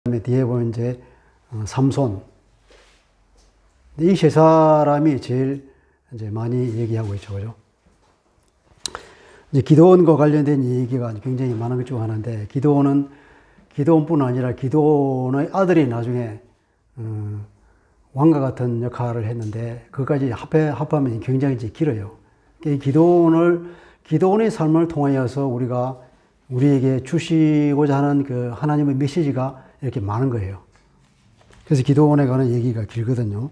그다음에 뒤에 보면 이제 삼손. 이 세 사람이 제일 이제 많이 얘기하고 있죠, 그죠? 이제 기드온과 관련된 얘기가 굉장히 많은 것 중 하나인데, 기드온뿐 아니라 기드온의 아들이 나중에 왕과 같은 역할을 했는데, 그것까지 합하면 굉장히 길어요. 기드온의 삶을 통하여서 우리에게 주시고자 하는 그 하나님의 메시지가 이렇게 많은 거예요. 그래서 기드온에 관한 얘기가 길거든요.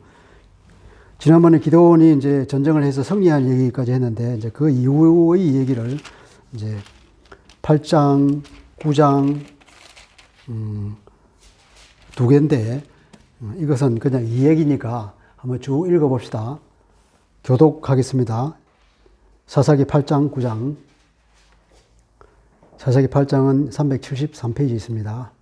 지난번에 기드온이 이제 전쟁을 해서 승리할 얘기까지 했는데, 이제 그 이후의 얘기를 이제 8장, 9장, 두 개인데, 이것은 그냥 이 얘기니까 한번 쭉 읽어봅시다. 교독하겠습니다. 사사기 8장, 9장. 사사기 8장은 373페이지 있습니다.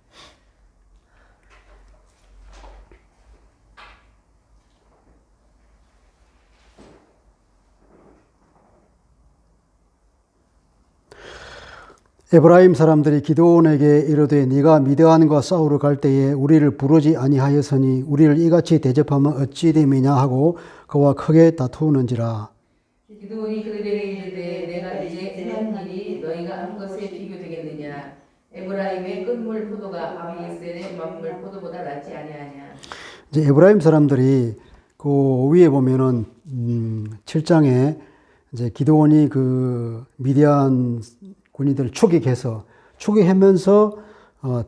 에브라임 사람들이 기드온에게 이르되 네가 미드안과 싸우러 갈 때에 우리를 부르지 아니하였으니 우리를 이같이 대접하면 어찌 됨이냐 하고 그와 크게 다투는지라. 기드온이 그들에게 이르되 내가 이제 한 일이 너희가 한 것에 비교되겠느냐. 에브라임의 끝물 포도가 아비에셀의 만물 포도보다 낫지 아니하냐. 이제 에브라임 사람들이 그 위에 보면은 7장에 이제 기드온이 그 미디안 군인들을 추격하면서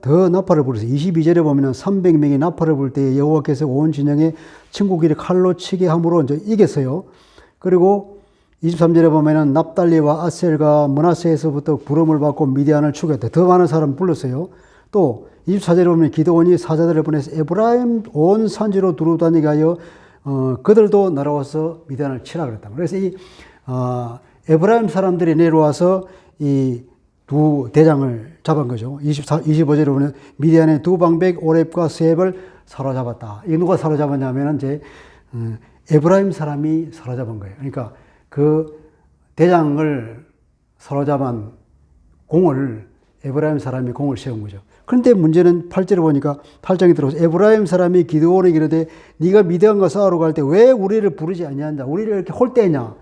더 나팔을 불어서 22절에 보면은 300명이 나팔을 불 때 여호와께서 온 진영에 친구끼리 칼로 치게 함으로 이제 이겼어요. 그리고 23절에 보면은 납달리와 아셀과 므낫세에서부터 부름을 받고 미디안을 추격했다. 더 많은 사람 불렀어요. 또 24절에 보면 기드온이 사자들을 보내서 에브라임 온 산지로 두루다니게 하여 그들도 날아와서 미디안을 치라 그랬다. 그래서 이 에브라임 사람들이 내려와서 이 두 대장을 잡은 거죠. 25절에 보면 미디안의 두 방백 오렙과 스앱을 사로잡았다. 이 누가 사로잡았냐면 이제 에브라임 사람이 사로잡은 거예요. 그러니까 그 대장을 사로잡은 공을 에브라임 사람이 공을 세운 거죠. 그런데 문제는 8절에 보니까 8장에 들어서 에브라임 사람이 기드온에게 이르되 네가 미디안과 싸우러 갈 때 왜 우리를 부르지 아니한다. 우리를 이렇게 홀대냐.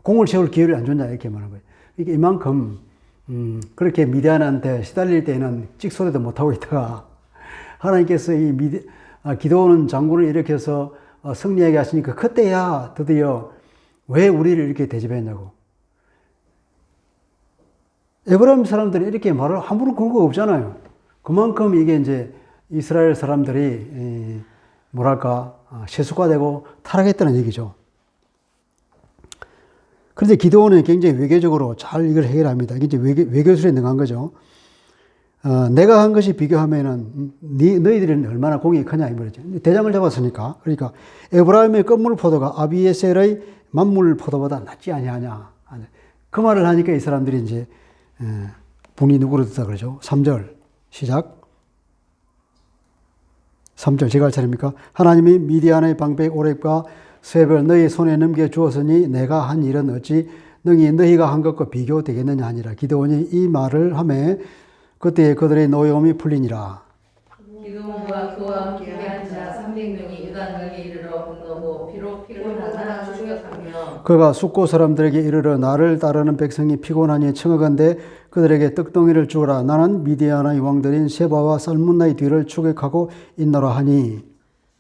공을 세울 기회를 안 줬냐 이렇게 말하는 거예요. 이게 이만큼 그렇게 미디안한테 시달릴 때는 찍소리도 못하고 있다가 하나님께서 기드온 장군을 일으켜서 승리하게 하시니까 그때야 드디어 왜 우리를 이렇게 대접했냐고. 에브라임 사람들이 이렇게 말을 아무런 근거가 없잖아요. 그만큼 이게 이제 이스라엘 사람들이 세속화되고 타락했다는 얘기죠. 그런데 기드온은 굉장히 외교적으로 잘 이걸 해결합니다. 이게 이제 외교술에 능한 거죠. 내가 한 것이 비교하면은 너희들은 얼마나 공이 크냐 이 말이죠. 대장을 잡았으니까. 그러니까 에브라임의 끝물 포도가 아비에셀의 만물 포도보다 낫지 아니하냐. 그 말을 하니까 이 사람들이 이제 분이 누그러졌다 그러죠. 3절 시작. 3절 제가 할 차례입니까? 하나님이 미디안의 방백 오렙과 스앱을 너희 손에 넘겨 주었으니 내가 한 일은 어찌 너희가 한 것과 비교되겠느냐 하니라. 기드온이 이 말을 하매 그때 그들의 노여움이 풀리니라. 기드온과 그와 함께한 자 300명이 유단강에 이르러 건너고 비록 피곤하나 추격하며 그가 숙고 사람들에게 이르러 나를 따르는 백성이 피곤하니 청하건대 그들에게 떡덩이를 주어라. 나는 미디안의 왕들인 세바와 살문나의 뒤를 추격하고 있노라 하니.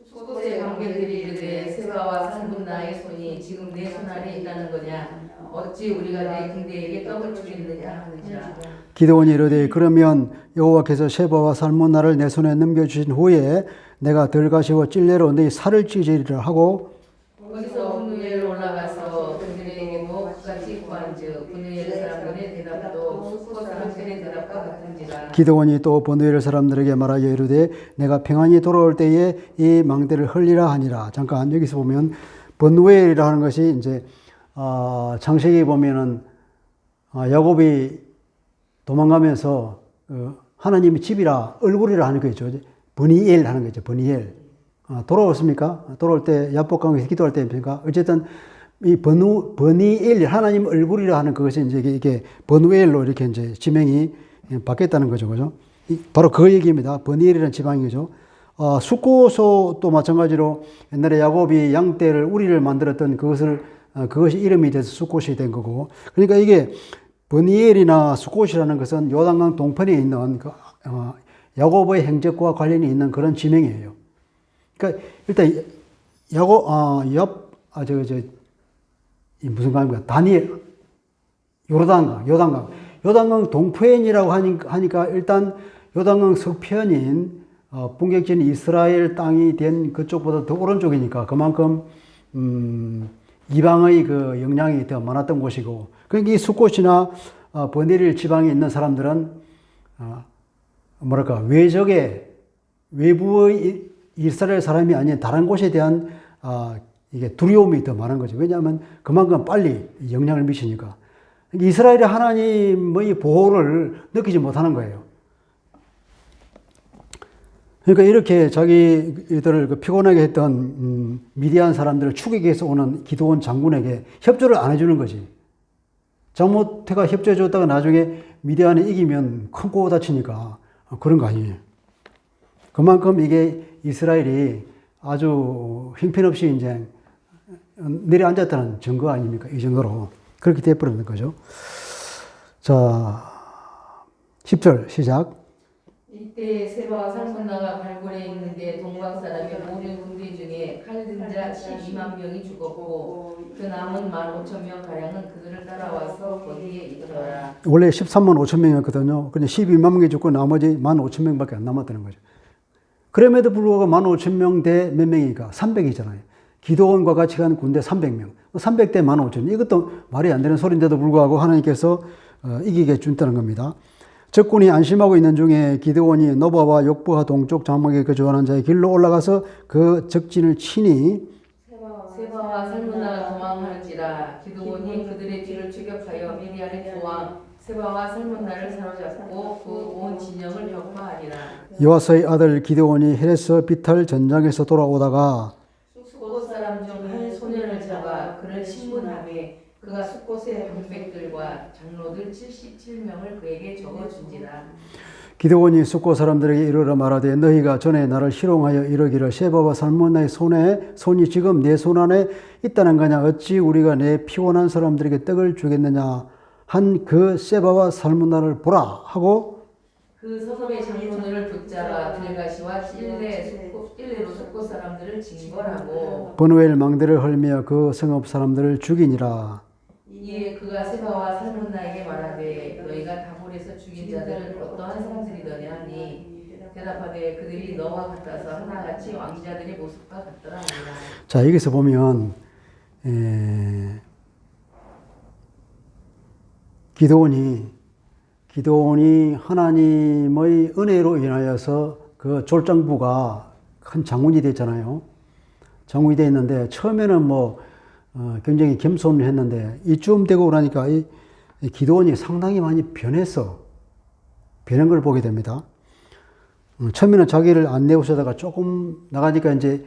속옷의 관객들이 이르되 세바와 살문나의 손이 지금 내 손 안에 있다는 거냐. 어찌 우리가 내 군대에게 떡을 주겠느냐 하는지라. 기드온이 이르되 그러면 여호와께서 세바와 살문나를 내 손에 넘겨주신 후에 내가 들가시와 찔레로 너희 살을 찢으리라 하고 거기서 분누엘 올라가서 그들에게도 같이 구한즉 분누엘 사람들의 대답도 숙고 사람들의 대답과 같은지라. 기드온이 또 번누엘 사람들에게 말하여 이르되 내가 평안히 돌아올 때에 이 망대를 흘리라 하니라. 잠깐 여기서 보면 번누엘이라 하는 것이 이제 창세기 보면은 야곱이 도망가면서 하나님의 집이라 얼굴이라 하는 거죠. 버니엘 하는 거죠. 버니엘. 돌아왔습니까? 돌아올 때 야복강에서 기도할 때입니까? 어쨌든 이 버니엘 하나님 얼굴이라 하는 그것이 이제 이게 버누엘로 이렇게 이제 지명이 바뀌었다는 거죠, 그죠? 바로 그 얘기입니다. 버니엘이라는 지방이죠. 숫고소도 마찬가지로 옛날에 야곱이 양떼를 우리를 만들었던 그것이 이름이 돼서 숫곳이 된 거고. 그러니까 이게 버니엘이나 숫곳이라는 것은 요단강 동편에 있는 야곱의 행적과 관련이 있는 그런 지명이에요. 그러니까 일단 이 무슨 강입니까? 다니엘, 요단강 동편이라고 하니까 일단 요단강 서편인 본격적인 이스라엘 땅이 된 그쪽보다 더 오른쪽이니까 그만큼 이방의 그 영향이 더 많았던 곳이고, 그러니까 이 숫곳이나 버니엘 지방에 있는 사람들은 외부의 이스라엘 사람이 아닌 다른 곳에 대한 이게 두려움이 더 많은 거죠. 왜냐하면 그만큼 빨리 영향을 미치니까. 이스라엘이 하나님의 보호를 느끼지 못하는 거예요. 그러니까 이렇게 자기들을 피곤하게 했던 미디안 사람들을 추격해서 오는 기드온 장군에게 협조를 안 해주는 거지. 잘못해가 협조해 줬다가 나중에 미디안이 이기면 큰 코 다치니까 그런 거 아니에요. 그만큼 이게 이스라엘이 아주 형편없이 이제 내려앉았다는 증거 아닙니까? 이 정도로 그렇게 돼버리는 거죠. 자, 10절 시작. 이때 세바와 살문나가 발굴에 있는데 동방 사람의 모든 군대 중에 칼든 자 12만 명이 죽었고 그 남은 15,000명 가량은 그들을 따라와서 거기에 있더라. 원래 13만 5천 명이었거든요. 근데 12만 명이 죽고 나머지 15,000명밖에 안 남았다는 거죠. 그럼에도 불구하고 15,000명 대 몇 명이니까 300이잖아요. 기드온과 같이 간 군대 300명. 300대 15,000. 이것도 말이 안 되는 소리인데도 불구하고 하나님께서 이기게 준다는 겁니다. 적군이 안심하고 있는 중에 기드온이 노바와 욕부하 동쪽 장막에 거주하는 자의 길로 올라가서 그 적진을 치니 세바와 살문나가 도망할지라. 기드온이 그들의 뒤를 추격하여 미디안의 두 왕 세바와 살문나를 사로잡고 그 온 진영을 격파하니라. 요아스의 아들 기드온이 헤레스 비탈 전장에서 돌아오다가 숫곳 사람 중 한 소년을 잡아 그를 신문하되 그가 숫곳의 방백들과 장로들 77명을 그에게 적어준지라. 기드온이 숫곳 사람들에게 이르러 말하되 너희가 전에 나를 희롱하여 이르기를 세바와 살문나의 손이 지금 내 손 안에 있다는 거냐. 어찌 우리가 내 피곤한 사람들에게 떡을 주겠느냐 한 그 세바와 살문나를 보라 하고 그 성읍의 장로들을 붙잡아 들가시와 찔레로 숫곳 사람들을 징벌하고 버누엘 망대를 헐며 그 성읍 사람들을 죽이니라. 이에 그가 세바와 살문나에게 말하되 너희가 다볼에서 죽인 자들은 어떠한 사람들이더냐 하니 대답하되 그들이 너와 같아서 하나같이 왕자들의 모습과 같더라 하니라. 자, 여기서 보면 기드온이 하나님의 은혜로 인하여서 그 졸장부가 큰 장군이 됐잖아요. 장군이 돼 있는데 처음에는 굉장히 겸손을 했는데 이쯤 되고 그러니까 이 기드온이 상당히 많이 변한 걸 보게 됩니다. 처음에는 자기를 안 내오셔다가 조금 나가니까 이제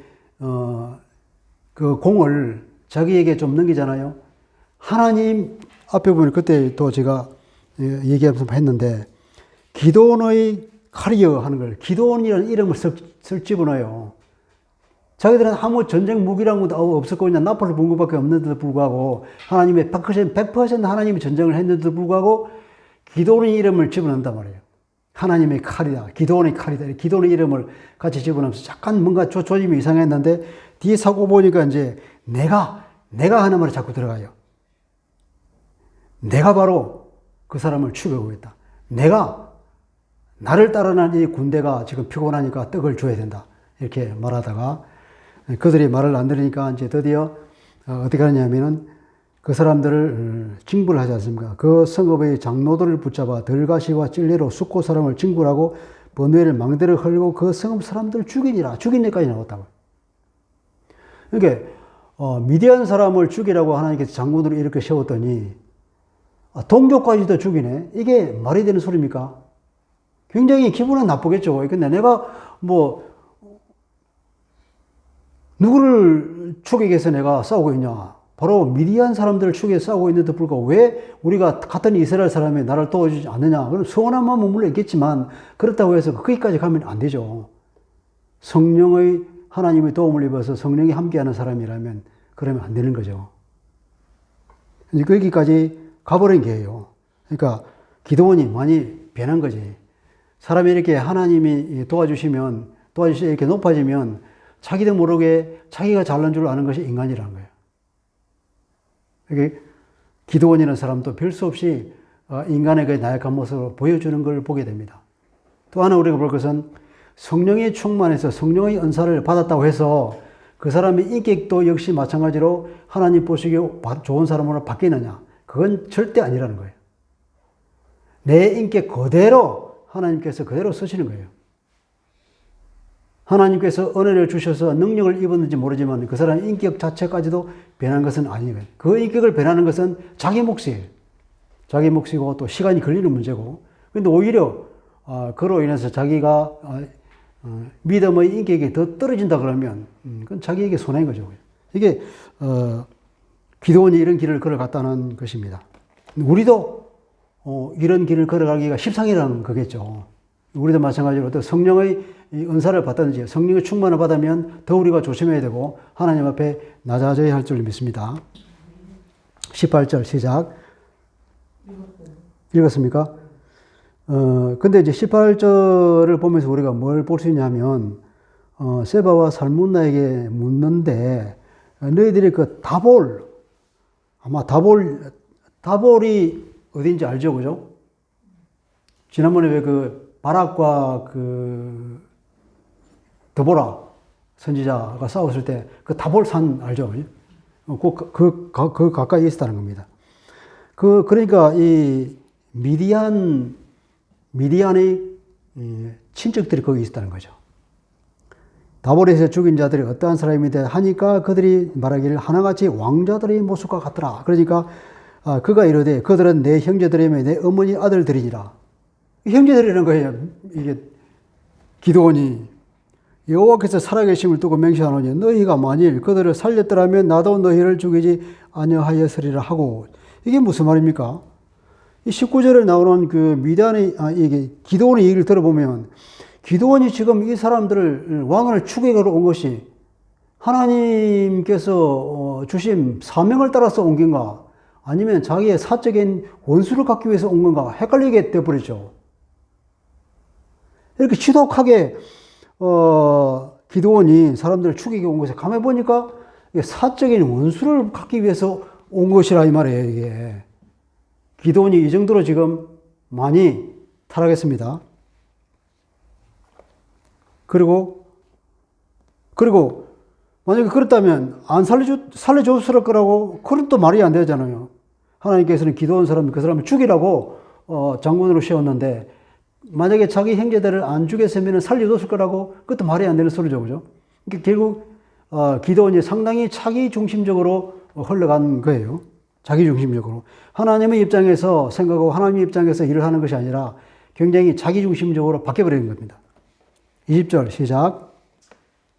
그 공을 자기에게 좀 넘기잖아요. 하나님 앞에 보면 그때 또 제가 얘기하면서 했는데 기드온의 카리어 하는 걸 기드온이라는 이름을 쓱 집어넣어요. 자기들은 아무 전쟁 무기란 것도 없었고 그냥 나팔을 본 것밖에 없는데도 불구하고 하나님의 100% 하나님이 전쟁을 했는데도 불구하고 기드온의 이름을 집어넣는단 말이에요. 하나님의 칼이다. 기드온의 칼이다. 기드온의 이름을 같이 집어넣으면서 약간 뭔가 조짐이 이상했는데 뒤에 사고 보니까 이제 내가 하는 말이 자꾸 들어가요. 내가 바로 그 사람을 죽이고 있다. 나를 따르는 이 군대가 지금 피곤하니까 떡을 줘야 된다. 이렇게 말하다가 그들이 말을 안 들으니까 이제 드디어 어떻게 하냐면은 그 사람들을 징벌을 하지 않습니까? 그 성읍의 장로들을 붙잡아 들가시와 찔레로 숫곳 사람을 징벌하고 버누엘 망대를 헐고 그 성읍 사람들을 죽이니라. 죽인 데까지 나왔다고. 그러니까 미디안 사람을 죽이라고 하나님께서 장군으로 이렇게 세웠더니 동족까지도 죽이네. 이게 말이 되는 소리입니까? 굉장히 기분은 나쁘겠죠. 근데 내가 누구를 죽이기 위해서 내가 싸우고 있냐. 바로 미디안 사람들을 죽여 싸우고 있는데도 불구하고 왜 우리가 같은 이스라엘 사람이 나를 도와주지 않느냐. 그럼 서운한 마음은 물론 있겠지만 그렇다고 해서 거기까지 가면 안 되죠. 성령의 하나님의 도움을 입어서 성령이 함께하는 사람이라면 그러면 안 되는 거죠. 이제 거기까지 가버린 게예요. 그러니까 기도원이 많이 변한 거지. 사람이 이렇게 하나님이 도와주시 이렇게 높아지면 자기도 모르게 자기가 잘난 줄 아는 것이 인간이라는 거예요. 이게 기도원이라는 사람도 별 수 없이 인간의 그 나약한 모습을 보여주는 걸 보게 됩니다. 또 하나 우리가 볼 것은 성령의 충만해서 성령의 은사를 받았다고 해서 그 사람의 인격도 역시 마찬가지로 하나님 보시기에 좋은 사람으로 바뀌느냐. 그건 절대 아니라는 거예요. 내 인격 그대로 하나님께서 그대로 쓰시는 거예요. 하나님께서 은혜를 주셔서 능력을 입었는지 모르지만 그 사람의 인격 자체까지도 변한 것은 아니에요. 그 인격을 변하는 것은 자기 몫이에요. 자기 몫이고 또 시간이 걸리는 문제고. 그런데 오히려 그로 인해서 자기가 믿음의 인격이 더 떨어진다 그러면 그건 자기에게 손해인 거죠. 이게 기도원이 이런 길을 걸어갔다는 것입니다. 우리도 이런 길을 걸어가기가 십상이라는 거겠죠. 우리도 마찬가지로 또 성령의 은사를 받든지 성령의 충만을 받으면 더 우리가 조심해야 되고 하나님 앞에 낮아져야 할 줄 믿습니다. 18절 시작. 읽었습니까? 근데 이제 18절을 보면서 우리가 뭘 볼 수 있냐면 세바와 살문나에게 묻는데 너희들이 그 아마 다볼이 어딘지 알죠, 그죠? 지난번에 왜 그 바락과 그 드보라 선지자가 싸웠을 때 그 다볼산 알죠? 그 가까이에 있었다는 겁니다. 그러니까 이 미디안의 친척들이 거기 있었다는 거죠. 다볼에서 죽인 자들이 어떠한 사람인데 하니까 그들이 말하기를 하나같이 왕자들의 모습과 같더라. 그러니까 그가 이르되 그들은 내 형제들이며 내 어머니 아들들이니라. 형제들이라는 거예요. 이게 기도원이 여호와께서 살아계심을 두고 맹세하노니 너희가 만일 그들을 살렸더라면 나도 너희를 죽이지 아니하였으리라 하고. 이게 무슨 말입니까? 이 19절에 나오는 그 미디안의 이게 기도원의 얘기를 들어보면 기도원이 지금 이 사람들을 왕을 추격하러 온 것이 하나님께서 주신 사명을 따라서 온 건가? 아니면 자기의 사적인 원수를 갖기 위해서 온 건가? 헷갈리게 되어버리죠. 이렇게 지독하게 기도원이 사람들을 죽이게 온 것에 가만히 보니까 사적인 원수를 갖기 위해서 온 것이라 이 말이에요. 이게 기도원이 이 정도로 지금 많이 타락했습니다. 그리고 만약에 그렇다면 안 살려줬을 거라고 그건 또 말이 안 되잖아요. 하나님께서는 기도원 사람 그 사람을 죽이라고 장군으로 세웠는데 만약에 자기 형제들을 안 죽였으면 살려줬을 거라고 그것도 말이 안 되는 소리죠. 그죠? 그러니까 결국 기도원이 상당히 자기 중심적으로 흘러간 거예요. 자기 중심적으로. 하나님의 입장에서 생각하고 하나님의 입장에서 일을 하는 것이 아니라 굉장히 자기 중심적으로 바뀌어버리는 겁니다. 20절 시작.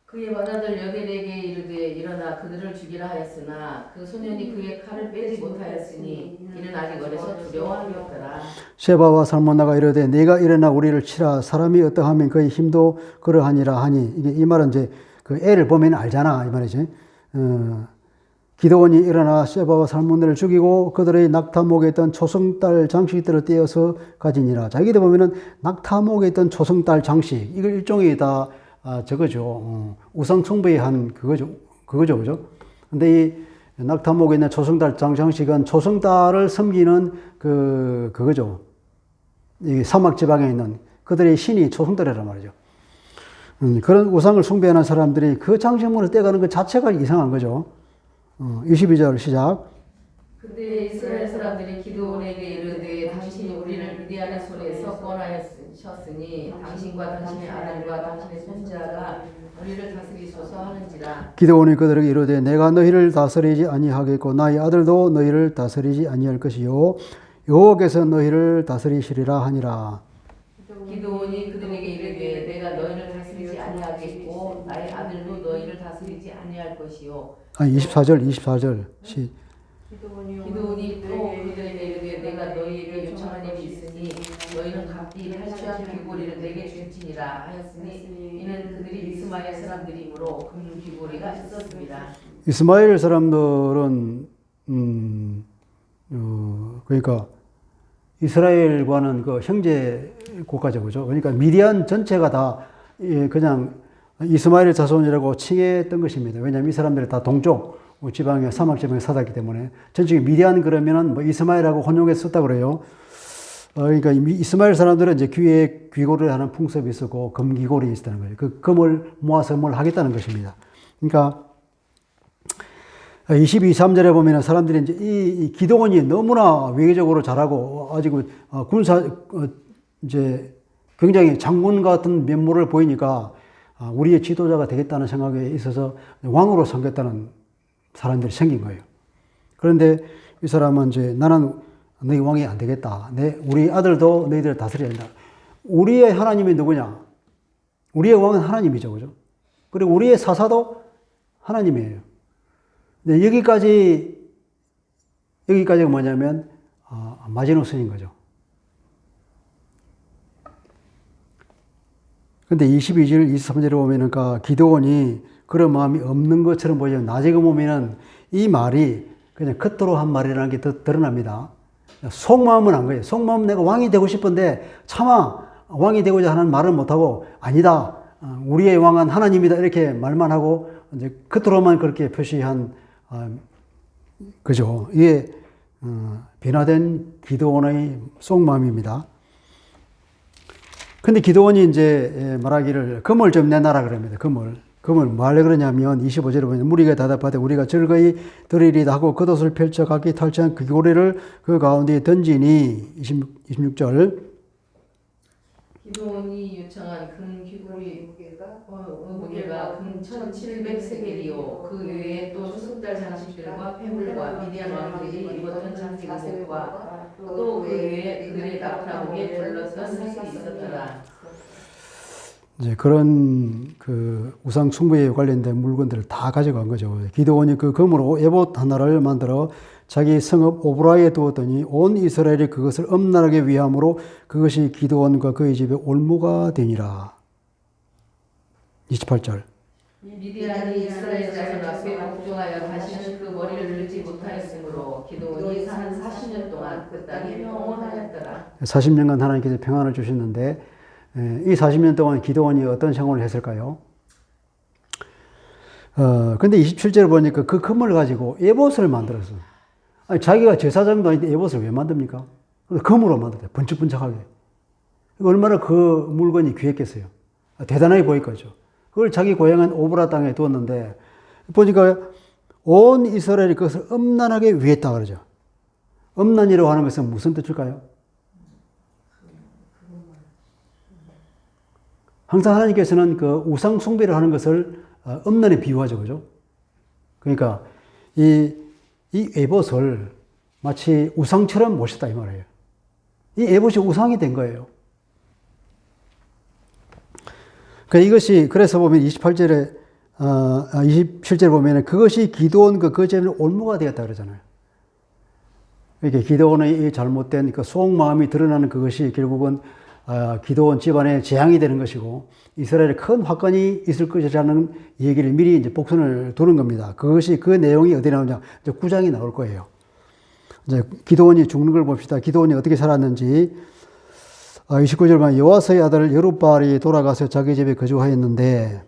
그의 맏아들 여델에게 이르되 일어나 그들을 죽이라 하였으나 그 소년이 그의 칼을 빼지 못하였으니 이는 아직 어려서 두려워함이 없더라. 세바와 살문나가 이르되 네가 일어나 우리를 치라. 사람이 어떠하면 그의 힘도 그러하니라 하니. 이 말은 이제 그 애를 보면 알잖아 이 말이지. 기도원이 일어나 세바와 살문나를 죽이고 그들의 낙타목에 있던 초승달 장식들을 떼어서 가지니라. 자기들 보면은 낙타목에 있던 초승달 장식 이걸 일종의 다 저거죠. 우상 숭배한 그거죠. 그죠? 근데 이 낙타목에 있는 초승달 장식은 초승달을 섬기는 그거죠. 이 사막 지방에 있는 그들의 신이 초승달이란 말이죠. 그런 우상을 숭배하는 사람들이 그 장식물을 떼가는 것 자체가 이상한 거죠. 22절 시작. 그때 이스라엘 사람들이 기드온에게 이르되 당신이 우리를 미디안의 손에서 꺼내셨으니 당신과 당신의 아들과 당신의 손자가 우리를 다스리소서 하는지라. 기드온이 그들에게 이르되 내가 너희를 다스리지 아니하겠고 나의 아들도 너희를 다스리지 아니할 것이요 여호와께서 너희를 다스리시리라 하니라. 기드온이 그들에게 이르되 내가 너희를 다스리지 아니하겠고 나의 아들도 너희를 다스리지 아니할 것이요. 아니 24절 기드온이 또 그들에게 이르되 내가 너희에게 요청한 일이 있으니 너희는 각기 탈취한 귀고리를 내게 줄지니라 하였으니 이는 그들이 이스마엘 사람들이므로 금 귀고리가 있었습니다. 이스마엘 사람들은 그러니까 이스라엘과는 그 형제 국가죠, 그죠? 그러니까 미디안 전체가 다 그냥 이스마엘 자손이라고 칭했던 것입니다. 왜냐하면 이 사람들이 다 동쪽 지방에 사막 지방에 살았기 때문에 전적인 미디안 그러면은 뭐 이스마엘하고 혼용해서 썼다 그래요. 그러니까 이스마엘 사람들은 이제 귀에 귀고리를 하는 풍습이 있었고 금귀고리 있었다는 거예요. 그 금을 모아서 뭘 하겠다는 것입니다. 그러니까 22, 3절에 보면 사람들이 이제 이 기드온이 너무나 외교적으로 잘하고 아직 이제 굉장히 장군 같은 면모를 보이니까 우리의 지도자가 되겠다는 생각에 있어서 왕으로 섬겼다는 사람들이 생긴 거예요. 그런데 이 사람은 이제 나는 너희 왕이 안 되겠다. 우리 아들도 너희들을 다스려야 된다. 우리의 하나님이 누구냐? 우리의 왕은 하나님이죠. 그죠? 그리고 우리의 사사도 하나님이에요. 근데 여기까지가 뭐냐면, 마지노선인 거죠. 근데 22절, 23절에 보면은, 기드온이 그런 마음이 없는 것처럼 보이지만, 나중에 보면은 이 말이 그냥 겉으로 한 말이라는 게 더 드러납니다. 속마음은 안 거예요. 속마음은 내가 왕이 되고 싶은데, 차마 왕이 되고자 하는 말은 못하고, 아니다. 우리의 왕은 하나님이다. 이렇게 말만 하고, 이제 겉으로만 그렇게 표시한, 그죠. 이게, 변화된 기드온의 속마음입니다. 근데 기드온이 이제 말하기를 금을 좀 내놔라 그럽니다. 금을 뭐 하려 그러냐면 25절에 보면 무리가 대답하되 우리가 즐거이 드리리다 하고 겉옷을 펼쳐 각기 탈취한 그 고리를 그 가운데에 던지니 26절 기드온이 요청한 금 귀고리 무게가 금 1700세겔이요 그 외에 또 수석달 장식들과 폐물과 미디안 왕들이 입었던 장식옷과 또 그 외에 그들의 나프라복에 둘러싼 사실이 있었더라. 이제 그런 그 우상 숭배에 관련된 물건들을 다 가져간 거죠. 기드온이 그 금으로 에봇 하나를 만들어 자기 성읍 오브라에 두었더니 온 이스라엘이 그것을 엄란하게 위함으로 그것이 기드온과 그의 집에 올무가 되니라. 28절. 미디안이 이스라엘 자손 앞에 복종하여 다시는 그 머리를 들지 못하였으므로 기드온이 사는 40년 동안 그 땅에 평온하였더라. 40년간 하나님께서 평안을 주셨는데 이 40년 동안 기드온이 어떤 생활을 했을까요? 근데 27절을 보니까 그 금을 가지고 에봇을 만들었어. 아니, 자기가 제사장도 아닌데 에봇을 왜 만듭니까? 금으로 만들었어요. 번쩍번쩍하게. 얼마나 그 물건이 귀했겠어요. 대단하게 보일 거죠. 그걸 자기 고향은 오브라 땅에 두었는데, 보니까 온 이스라엘이 그것을 엄란하게 위했다 그러죠. 엄란이라고 하는 것은 무슨 뜻일까요? 항상 하나님께서는 그 우상 숭배를 하는 것을 엄란히 비유하죠. 그죠? 그러니까 이 에봇을 마치 우상처럼 모셨다 이 말이에요. 이 에봇이 우상이 된 거예요. 이것이 그래서 보면 27절에 보면 그것이 기드온 그 죄는 올무가 되었다 그러잖아요. 이렇게 기드온의 잘못된 그 속마음이 드러나는 그것이 결국은 기드온 집안의 재앙이 되는 것이고 이스라엘에 큰 화건이 있을 것이라는 얘기를 미리 이제 복선을 두는 겁니다. 그것이 그 내용이 어디 나오냐? 이제 9장이 나올 거예요. 이제 기드온이 죽는 걸 봅시다. 기드온이 어떻게 살았는지 29절 보면 여호와스의 아들 여룹바알이 돌아가서 자기 집에 거주하였는데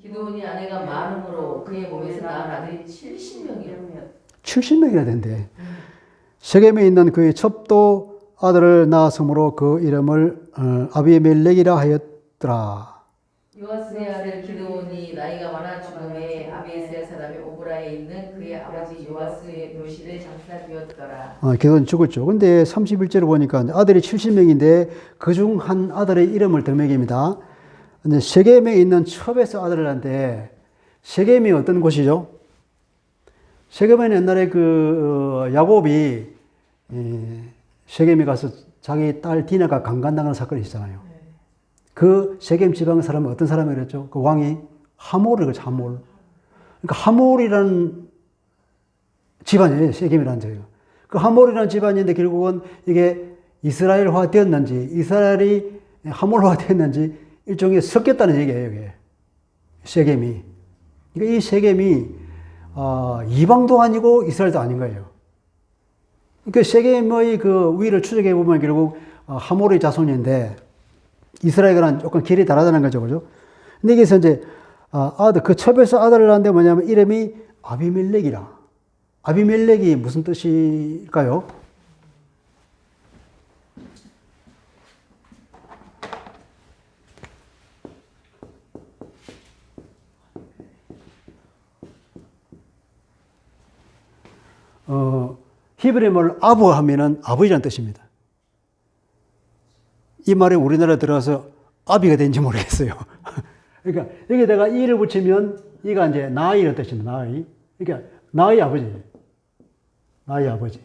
기드온이 아내가 많음으로 그의 몸에서 낳은 아들이 70명이었며 70명이나 된대. 세겜에 있는 그의 첩도 아들을 낳았으므로 그 이름을 아비멜렉이라 하였더라. 요아스의 아들 기드온이 나이가 많아 죽음에 아비에스의 사람이 오브라에 있는 그의 아버지 요아스의 묘실에 장사되었더라. 기드온이 죽었죠. 근데 31절을 보니까 아들이 70명인데 그중 한 아들의 이름을 더 먹입니다. 세겜에 있는 첩에서 아들을 낳는데 세겜이 어떤 곳이죠? 세겜은 옛날에 야곱이 세겜에 가서 자기 딸 디나가 강간당하는 사건이 있잖아요. 그 세겜 지방 사람은 어떤 사람이랬죠? 그 왕이 하몰을 그랬죠, 하몰. 그러니까 하몰이라는 집안이에요, 세겜이라는 데요. 그 하몰이라는 집안인데 결국은 이게 이스라엘화 되었는지, 이스라엘이 하몰화 되었는지 일종의 섞였다는 얘기예요, 이게. 세겜이. 그러니까 이 세겜이 이방도 아니고 이스라엘도 아닌 거예요. 그러니까 세겜의 그 위를 추적해 보면 결국 하몰의 자손인데 이스라엘과는 조금 길이 다르다는 거죠, 그죠? 근데 여기서 이제 아들, 그 첩에서 아들을 낳는데 뭐냐면 이름이 아비멜렉이라. 아비멜렉이 무슨 뜻일까요? 히브리 말로 아부 하면은 아버지라는 뜻입니다. 이 말에 우리나라 들어가서 아비가 된지 모르겠어요. 그러니까 여기다가 이를 붙이면 이가 이제 나이라는 뜻입니다. 나이. 그러니까 나의 아버지. 나의 아버지.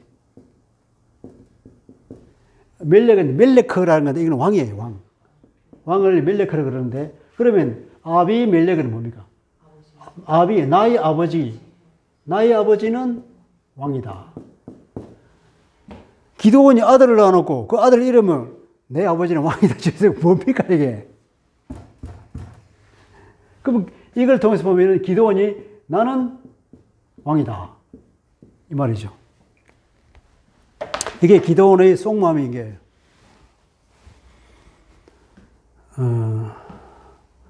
멜렉은 멜레크라는 건데 이건 왕이에요, 왕. 왕을 멜레크라 그러는데 그러면 아비 멜렉은 뭡니까? 아비, 나의 아버지. 나의 아버지는 왕이다. 기드온이 아들을 낳아놓고 그 아들 이름은 내 아버지는 왕이다. 저기서 뭡니까 이게? 그럼 이걸 통해서 보면 기드온이 나는 왕이다. 이 말이죠. 이게 기드온의 속마음인 게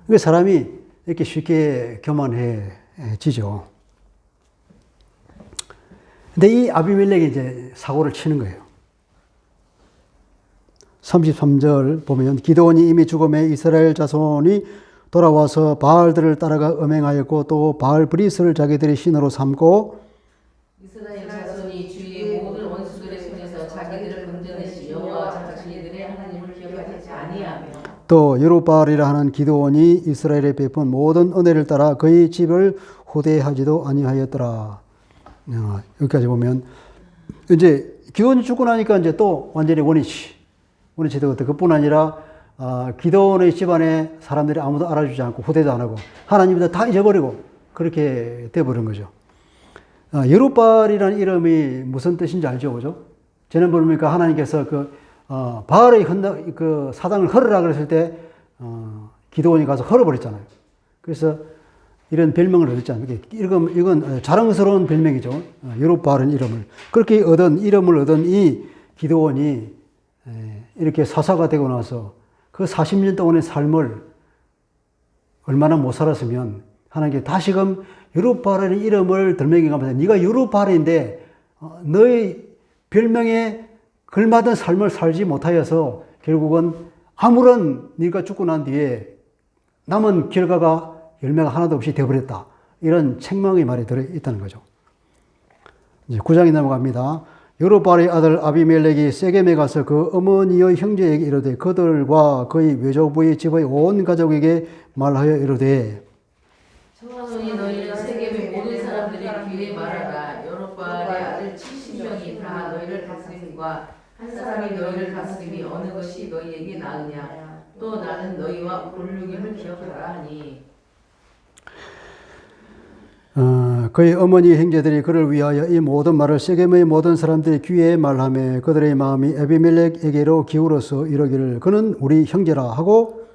이게 사람이 이렇게 쉽게 교만해지죠. 근데 이 아비멜렉이 이제 사고를 치는 거예요. 33절 보면 기드온이 이미 죽음에 이스라엘 자손이 돌아와서 바알들을 따라가 음행하였고 또 바알 브리스를 자기들의 신으로 삼고 이스라엘 자손이 주의 모든 원수들의 손에서 자기들을 건져내신 여호와 자기들의 하나님을 기억하지 아니하며 또 여룹바알이라 하는 기드온이 이스라엘에 베푼 모든 은혜를 따라 그의 집을 후대하지도 아니하였더라. 여기까지 보면 이제 기드온이 죽고 나니까 이제 또 완전히 원위치 되고 그뿐 아니라 기드온의 집안에 사람들이 아무도 알아주지 않고 후대도 안 하고 하나님도 다 잊어버리고 그렇게 돼버린 거죠. 여룹바알이라는 이름이 무슨 뜻인지 알죠, 그죠? 지난번에 보니까 하나님께서 바알의 그 사당을 헐으라 그랬을 때 기드온이 가서 헐어버렸잖아요. 그래서 이런 별명을 얻었잖아요. 이건 자랑스러운 별명이죠. 여룹바알은 이름을 그렇게 이름을 얻은 이 기드온이 이렇게 사사가 되고 나서 그 40년 동안의 삶을 얼마나 못 살았으면 하나님께 다시금 여룹바알의 이름을 들먹이면서 네가 여룹바알인데 너의 별명에 걸맞은 삶을 살지 못하여서 결국은 아무런 네가 죽고 난 뒤에 남은 결과가 열매가 하나도 없이 되어버렸다. 이런 책망의 말이 들어있다는 거죠. 이제 9장에 넘어갑니다. 여룹바알의 아들 아비멜렉이 세겜에 가서 그 어머니의 형제에게 이르되 그들과 그의 외조부의 집의 온 가족에게 말하여 이르되 청하노니 너희는 세겜의 모든 사람들이 귀에 말하라. 여룹바알의 아들 70명이 다 너희를 다스림과 한 사람이 너희를 다스림이 어느 것이 너희에게 나으냐. 또 나는 너희와 볼륨을 기억하라 하니 그의 어머니 형제들이 그를 위하여 이 모든 말을 세겜의 모든 사람들이 귀에 말하며 그들의 마음이 아비멜렉에게로 기울어서 이러기를 그는 우리 형제라 하고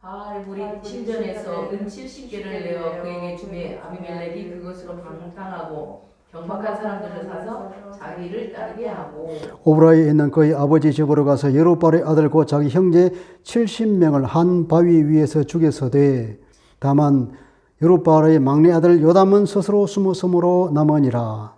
바알불이 신전에서 은 70개를 내어 그에게 주매 아비멜렉이 그것으로 방탕하고 경박한 사람들을 사서 자기를 따르게 하고 오브라에 있는 그의 아버지 집으로 가서 여룹바알의 아들 곧 자기 형제 70명을 한 바위 위에서 죽였으되 다만 여룹바알의 막내 아들 요담은 스스로 숨어 남으니라.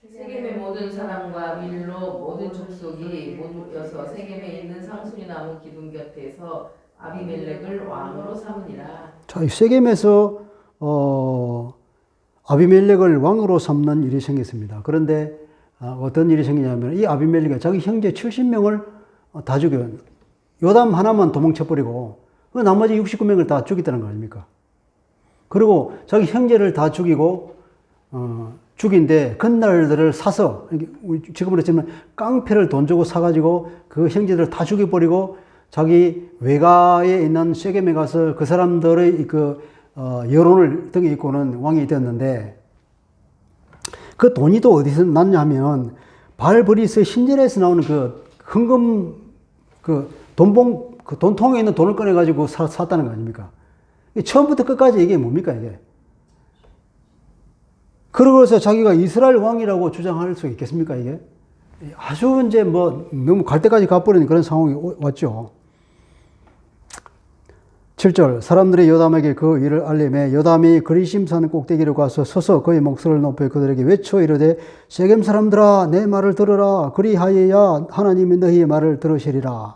세겜의 모든 사람과 밀로 모든 족속이 모여서 세겜에 있는 상수리 나무 기둥 곁에서 아비멜렉을 왕으로 삼으니라. 자, 세겜에서 아비멜렉을 왕으로 삼는 일이 생겼습니다. 그런데 어떤 일이 생기냐면 이 아비멜렉이 자기 형제 70명을 다 죽여 요담 하나만 도망쳐버리고 나머지 69명을 다 죽였다는 거 아닙니까? 그리고 자기 형제를 다 죽이고 죽인데 건날들을 사서 지금으로 치면 깡패를 돈 주고 사가지고 그 형제들을 다 죽여버리고 자기 외가에 있는 세겜에 가서 그 사람들의 여론을 등에 입고는 왕이 되었는데, 그 돈이 또 어디서 났냐 하면 발브리스 신전에서 나오는 그 헌금 돈통에 있는 돈을 꺼내 가지고 샀다는 거 아닙니까? 처음부터 끝까지 이게 뭡니까 이게? 그러고서 자기가 이스라엘 왕이라고 주장할 수 있겠습니까 이게? 아주 이제 뭐 너무 갈 때까지 가버리는 그런 상황이 왔죠. 7절 사람들이 요담에게 그 일을 알림해 요담이 그리심산 꼭대기로 가서 서서 그의 목소리를 높여 그들에게 외쳐 이르되 세겜 사람들아 내 말을 들으라 그리하여야 하나님이 너희의 말을 들으시리라.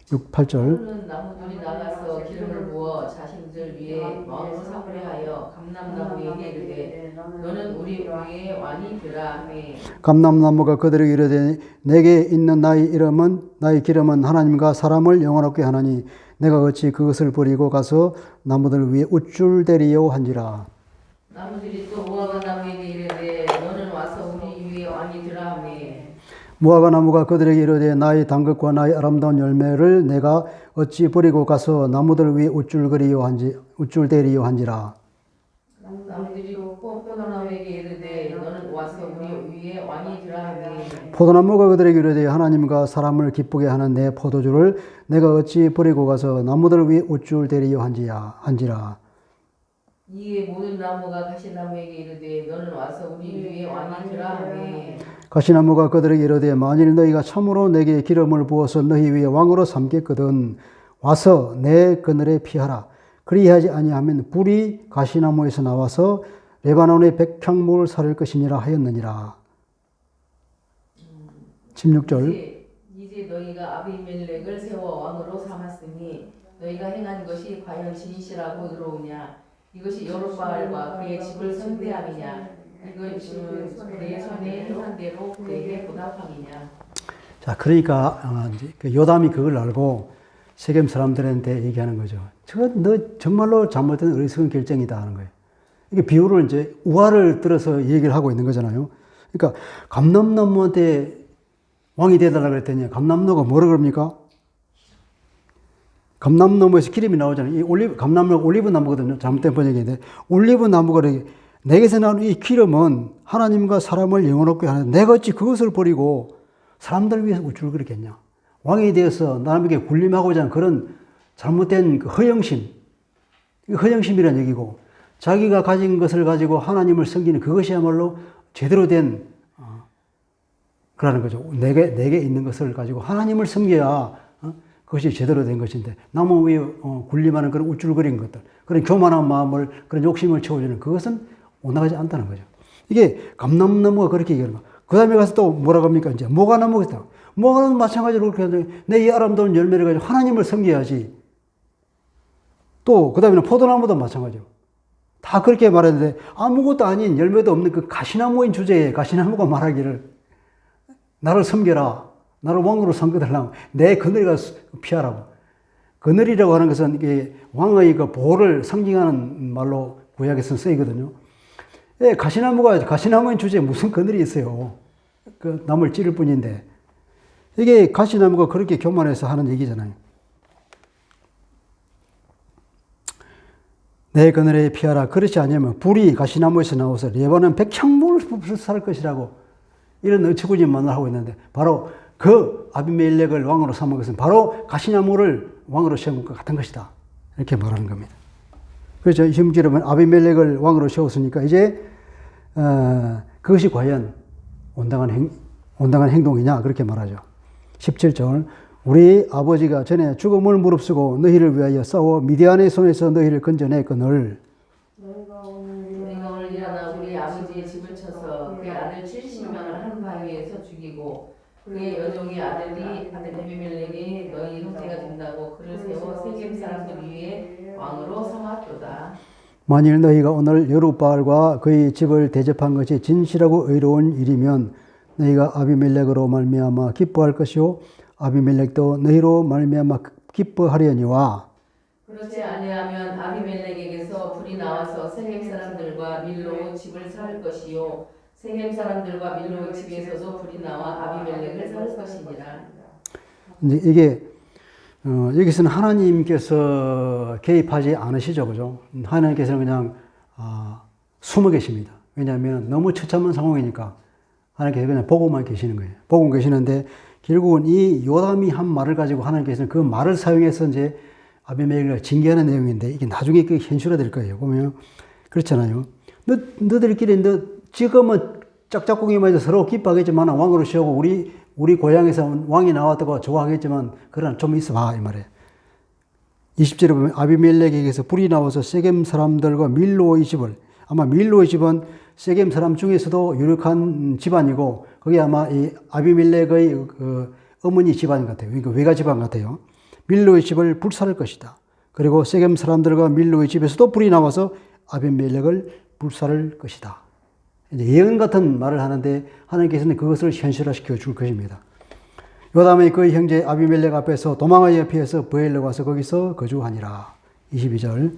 8절 나무들이 나가서 기름을 부어 자신들 위에 왕으로 삼으려 하여 감람나무에게 이르되 너는 우리 위에 왕이 되라 하매 감람나무가 그들에게 이르되 내게 있는 나의 기름은 하나님과 사람을 영원롭게 하나니 내가 어찌 그것을 버리고 가서 나무들 위에 우쭐대리요 한지라. 나무들이 또 무화과 나무에게 이르되 너는 와서 우리 위에 왕이 되라 하매 무화과 나무가 그들에게 이르되 나의 단것과 나의 아름다운 열매를 내가 어찌 버리고 가서 나무들 위에 우쭐대리요 한지라. 나무들이 또 포도나무에게 이르되 너는 와서 우리 위에 왕이 되라 하매 포도나무가 그들에게 이르되 하나님과 사람을 기쁘게 하는 내 포도주를 내가 어찌 버리고 가서 나무들 위에 우쭐대리요 한지라. 이에 모든 나무가 가시나무에게 이르되 너는 와서 우리 위에 왕이 되라 하매 가시나무가 그들에게 이르되 만일 너희가 참으로 내게 기름을 부어서 너희 위에 왕으로 삼겠거든 와서 내 그늘에 피하라. 그리하지 아니하면 불이 가시나무에서 나와서 레바논의 백향목을 사를 것이니라 하였느니라. 16절 이제 너희가 아비멜렉을 세워 왕으로 삼았으니 너희가 행한 것이 과연 진실하고 의로우냐 이것이 여롯바알과 그의 집을 선대함이냐 이것은 그의 손에 행한 대로 그에게 보답함이냐. 자, 그러니까 요담이 그걸 알고 세겜 사람들한테 얘기하는 거죠. 너 정말로 잘못된 어리석은 결정이다 하는 거예요. 이게 비유를 이제 우화를 들어서 얘기를 하고 있는 거잖아요. 그러니까 감람나무한테 왕이 되달라고 그랬더니 감람나무가 뭐라 그럽니까? 감람나무에서 기름이 나오잖아요. 감람나무가 올리브 나무거든요. 잘못된 번역인데 올리브 나무가 내게서 나오는 이 기름은 하나님과 사람을 영원롭게 하는 내가 어찌 그것을 버리고 사람들을 위해서 우쭐거리겠냐. 왕이 되어서 남에게 군림하고자 하는 그런 잘못된 그 허영심이라는 얘기고 자기가 가진 것을 가지고 하나님을 섬기는 그것이야말로 제대로 된 그러는 거죠. 내게 있는 것을 가지고 하나님을 섬겨야 그것이 제대로 된 것인데 나무 위에 군림하는 그런 우쭐거리는 것들 그런 교만한 마음을 그런 욕심을 채워주는 그것은 온당하지 않다는 거죠. 이게 감람나무가 그렇게 얘기하는 거예요. 그 다음에 가서 또 뭐라고 합니까? 이제 무화과나무가 있다. 무화과나무 마찬가지로 그렇게 하는데 내 이 아름다운 열매를 가지고 하나님을 섬겨야지. 또 그 다음에는 포도나무도 마찬가지로 다 그렇게 말했는데 아무것도 아닌 열매도 없는 그 가시나무인 주제에 가시나무가 말하기를 나를 섬겨라. 나를 왕으로 삼겨달라고. 내 그늘에 가서 피하라고. 그늘이라고 하는 것은 이게 왕의 그 보호를 상징하는 말로 구약에서는 쓰이거든요. 예, 가시나무인 주제에 무슨 그늘이 있어요. 그 나무를 찌를 뿐인데. 이게 가시나무가 그렇게 교만해서 하는 얘기잖아요. 내 그늘에 피하라. 그렇지 않으면 불이 가시나무에서 나와서 레바논 백향목을 살 것이라고 이런 어처구니만을 하고 있는데 바로 그 아비멜렉을 왕으로 삼은 것은 바로 가시나무를 왕으로 세운 것과 같은 것이다. 이렇게 말하는 겁니다. 그렇죠. 지금 아비멜렉을 왕으로 세웠으니까 이제 그것이 과연 온당한 행동이냐 그렇게 말하죠. 17절 우리 아버지가 전에 죽음을 무릅쓰고 너희를 위하여 싸워 미디안의 손에서 너희를 건져냈거늘 너희가 오늘 일어나 우리 아버지의 집을 쳐서 그의 아들 70명을 한 바위에서 죽이고 그의 여종의 아들 아비멜렉이 너희 형제가 된다고 그를 세워 세겜 사람들 위에 왕으로 삼았도다. 만일 너희가 오늘 여룻바알과 그의 집을 대접한 것이 진실하고 의로운 일이면 너희가 아비멜렉으로 말미암아 기뻐할 것이요 아비멜렉도 너희로 말미암아 기뻐하려니와 그렇지 아니하면 아비멜렉에게서 불이 나와서 세겜 사람들과 밀로 집을 살 것이요 세겜 사람들과 밀로 집에서도 불이 나와 아비멜렉을 살 것이니라. 이제 이게 여기서는 하나님께서 개입하지 않으시죠, 그죠? 하나님께서는 그냥 숨어 계십니다. 왜냐하면 너무 처참한 상황이니까 하나님께서 그냥 보고만 계시는 거예요. 보고 계시는데 결국은 이 요담이 한 말을 가지고 하나님께서는 그 말을 사용해서 이제 아비멜렉을 징계하는 내용인데 이게 나중에 그 현실화될 거예요. 보면 그렇잖아요. 너들끼리 지금은 짝짝꿍이만 해서 서로 기뻐하겠지만 왕으로 세우고 우리 고향에서 왕이 나왔다고 좋아하겠지만 그러나 좀 있어봐 이 말이에요. 20절에 보면 아비멜렉에게서 불이 나와서 세겜 사람들과 밀로의 집을, 아마 밀로의 집은 세겜 사람 중에서도 유력한 집안이고 거기 아마 이 아비멜렉의 그 어머니 집안 같아요. 그러니까 외가 집안 같아요. 밀로의 집을 불살할 것이다. 그리고 세겜 사람들과 밀로의 집에서도 불이 나와서 아비멜렉을 불살할 것이다. 이제 예언 같은 말을 하는데 하나님께서는 그것을 현실화시켜 줄 것입니다. 요담의 그의 형제 아비멜렉 앞에서 도망하여 피해서 브엘로 가서 거기서 거주하니라. 22절.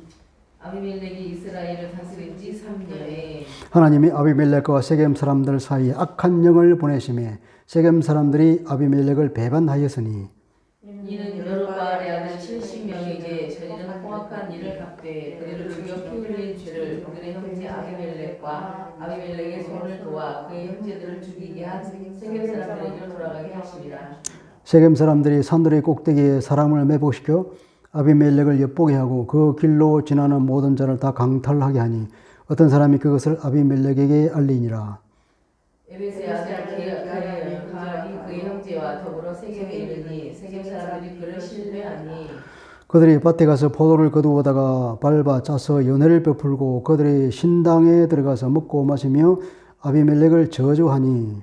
아비멜렉이 이스라엘을 다스린 지 3년에 하나님이 아비멜렉과 세겜 사람들 사이에 악한 영을 보내심에 세겜 사람들이 아비멜렉을 배반하였으니 이는 여루바알의 아들 70명에게 저희는 포악한 일을 갚되 그들을 죽여 피 흘린 죄를 그들의 형제 아비멜렉과 아비멜렉의 손을 도와 그의 형제들을 죽이게 한 세겜 사람들에게로 돌아가게 하시리라. 세겜 사람들이 산들의 꼭대기에 사람을 매복시켜 아비멜렉을 엿보게 하고 그 길로 지나는 모든 자를 다 강탈하게 하니 어떤 사람이 그것을 아비멜렉에게 알리니라. 에벳의 아들 가알이 그의 형제와 더불어 세겜에 이르니 세겜 사람들이 그를 신뢰하니 그들이 밭에 가서 포도를 거두어다가 밟아 짜서 연회를 베풀고 그들이 신당에 들어가서 먹고 마시며 아비멜렉을 저주하니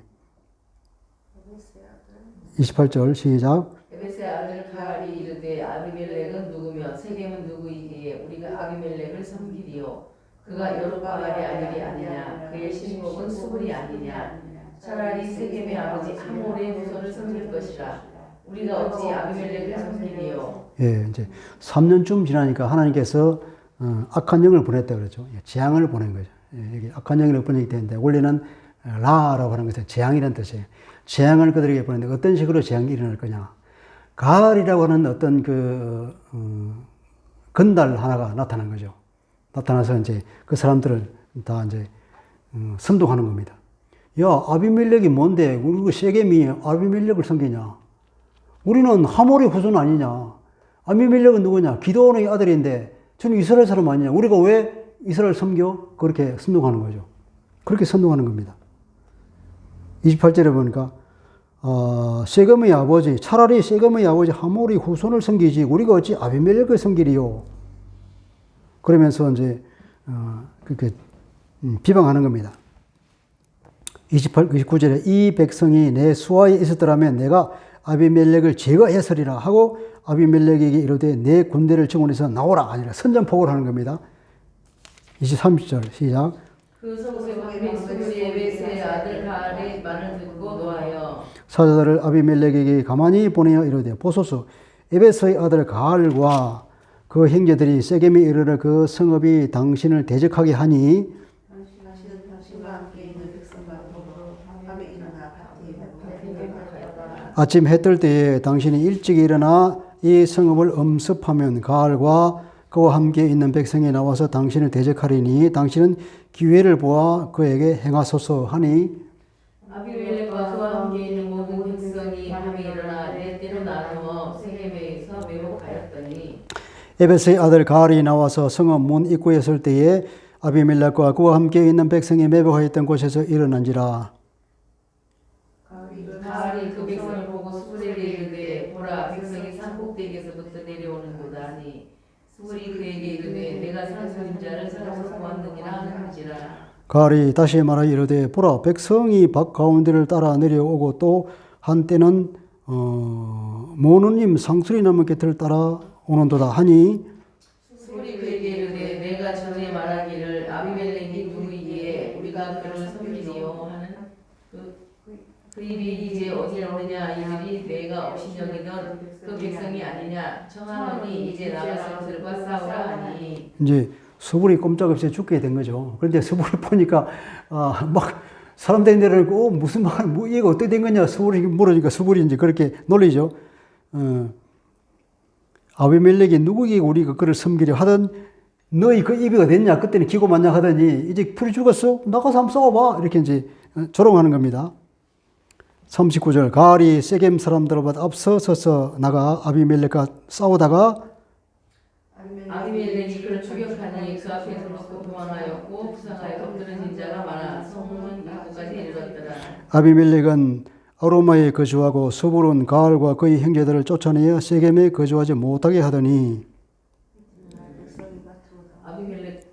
28절 시작. 에벳의 아들 가알이 이르되 아비멜렉은 누구며 세겜은 누구이기에 우리가 아비멜렉을 섬기리요 그가 여루바알의 아들이 아니냐 그의 신복은 수불이 아니냐 차라리 세겜의 아버지 하몰의 후손을 섬길 것이라 우리가 어찌 아비멜렉을 섬기리요. 예, 이제 3년쯤 지나니까 하나님께서 악한 영을 보냈다 그러죠. 재앙을 보낸 거죠. 예, 이게 악한 영을 보내기 때문에 원래는 라라고 하는 것은 재앙이라는 뜻이에요. 재앙을 그들에게 보냈는데 어떤 식으로 재앙이 일어날 거냐. 가을이라고 하는 어떤 건달 하나가 나타난 거죠. 나타나서 이제 그 사람들을 다 이제 선동하는 겁니다. 야, 아비멜렉이 뭔데? 우리 세겜이 아비멜렉을 섬기냐? 우리는 하몰의 후손 아니냐? 아비멜렉은 누구냐? 기드온의 아들인데 저는 이스라엘 사람 아니냐? 우리가 왜 이스라엘 섬겨? 그렇게 선동하는 거죠. 그렇게 선동하는 겁니다. 28절에 보니까 세겜의 아버지, 차라리 세겜의 아버지 하몰의 후손을 섬기지 우리가 어찌 아비멜렉을 섬기리요? 그러면서 이제 그렇게 비방하는 겁니다. 29절에 이 백성이 내 수하에 있었더라면 내가 아비멜렉을 제거했으리라 하고 아비멜렉에게 이르되 내 군대를 증원해서 나오라 아니라 선전포고를 하는 겁니다. 23절 시작. 그 성소에 수불이 에벳의 아들 가알의 말을 듣고 노하여 사자들을 아비멜렉에게 가만히 보내어 이르되 보소서 에벳의 아들 가알과 그 형제들이 세겜에 이르러 그 성읍이 당신을 대적하게 하니 당신은 당신과 함께 있는 백성과 더불어 밤에 일어나 밭에 아침 해 뜰 때에 당신이 일찍 일어나 이 성읍을 엄습하면 가알과 그와 함께 있는 백성이 나와서 당신을 대적하리니 당신은 기회를 보아 그에게 행하소서 하니 아비멜렉과 그와 함께 있는 모든 백성이 밤에 일어나 네 때로 나누어 세겜에서 매복하였더니 에벳의 아들 가알이 나와서 성읍 문 입구에 설 때에 아비멜렉과 그와 함께 있는 백성이 매복하였던 곳에서 일어난지라. 가알이 그 백성을 보고 수불에게 이르되 보라 백성이 산 꼭대기에서부터 내려오는도다 하니 수불이 그에게 이르되 내가 산 그림자를 찾아서 보았느니라 하는지라. 가알이 다시 말하여 이르되 보라 백성이 밭 가운데를 따라 내려오고 또 한때는 모누님 상수리 나무 곁을 따라 오는도다 하니 수불이 그에게 이르되 내가 전에 말하기를 아비멜렉이 누구이기에 우리가 그를 섬기리요 하는 그 입이 이제 어디 오느냐 이들이 내가 없이 여기던 그 백성이 아니냐 청하노니 이제 나가서 그들과 싸우라 하니 이제 수불이 꼼짝없이 죽게 된 거죠. 그런데 수불을 보니까 막 사람들이 내려오고 무슨 말, 뭐, 얘가 어떻게 된 거냐 수불이 물으니까 수불이 이제 그렇게 놀리죠. 30절 시작. 그 성소에 아비멜렉이 누구에게 우리 그거를 섬기려 하던 너희 그 입이 어딨냐? 그때는 기고만장 하더니 이제 풀이 죽었어? 나가서 한번 싸워봐. 이렇게 이제 조롱하는 겁니다. 39절 가알이 세겜 사람들보다 앞서서서 나가 아비멜렉과 싸우다가 아비멜렉이 그를 추격하니 그 앞에서 놓고 도망하였고 부상하여 엎드러진 자가 많아 성문은 이곳까지 이르렀더라. 아비멜렉은 아로마에 거주하고 수불은 가알과 그의 형제들을 쫓아내어 세겜에 거주하지 못하게 하더니 아비멜렉